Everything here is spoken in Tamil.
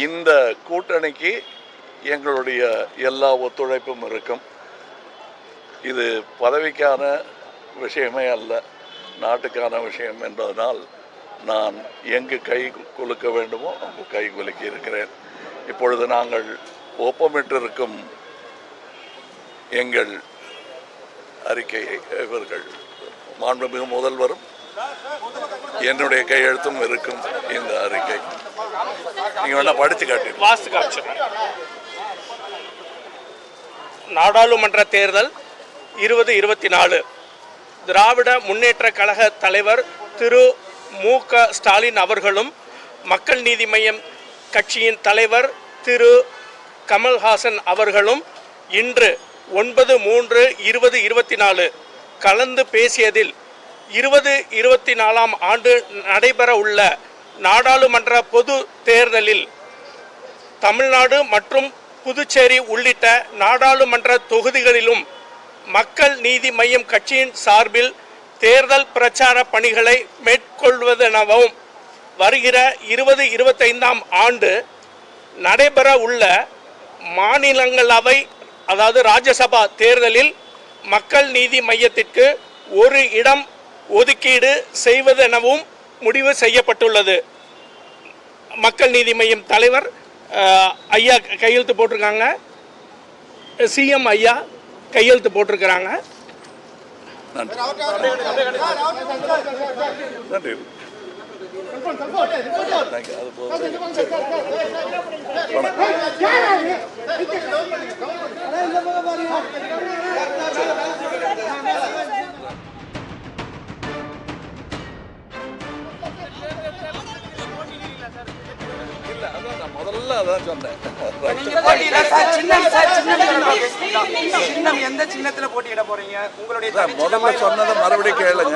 இந்த கூட்டணிக்கு எங்களுடைய எல்லா ஒத்துழைப்பும் இருக்கும். இது பதவிக்கான விஷயமே அல்ல, நாட்டுக்கான விஷயம் என்பதனால் நான் எங்கு கை குலுக்க வேண்டுமோ அங்கு கை குலுக்கி இருக்கிறேன். இப்பொழுது நாங்கள் ஒப்பமிட்டிருக்கும் எங்கள் அறிக்கையை இவர்கள் மாண்புமிகு முதல்வரும் என்னுடைய கையெழுத்தும் இருக்கும். இந்த அறிக்கை நீங்க வேணா படிச்சு காட்டு. நாடாளுமன்ற தேர்தல் 2024 திராவிட முன்னேற்ற கழக தலைவர் திரு மு.க. ஸ்டாலின் அவர்களும் மக்கள் நீதி மய்யம் கட்சியின் தலைவர் திரு கமல்ஹாசன் அவர்களும் இன்று 9/3/2024 கலந்து பேசியதில் 2024ஆம் ஆண்டு நடைபெற உள்ள நாடாளுமன்ற பொது தேர்தலில் தமிழ்நாடு மற்றும் புதுச்சேரி உள்ளிட்ட நாடாளுமன்ற தொகுதிகளிலும் மக்கள் நீதி மய்யம் கட்சியின் சார்பில் தேர்தல் பிரச்சார பணிகளை மேற்கொள்வதெனவும் வருகிற 2025ஆம் ஆண்டு நடைபெற உள்ள மாநிலங்களவை அதாவது ராஜ்யசபா தேர்தலில் மக்கள் நீதி மய்யத்திற்கு ஒரு இடம் ஒதுக்கீடு செய்வதெனவும் முடிவு செய்யப்பட்டுள்ளது. மக்கள் நீதி மய்யம் தலைவர் ஐயா கையெழுத்து போட்டிருக்காங்க, சிஎம் ஐயா கையெழுத்து போட்டிருக்கிறாங்க. நன்றி. முதல்ல அதான் சொன்னேன். எந்த சின்னத்துல போட்டியிட போறீங்க? உங்களுடைய முதல்ல சொன்னதை மறுபடியும் கேளுங்க.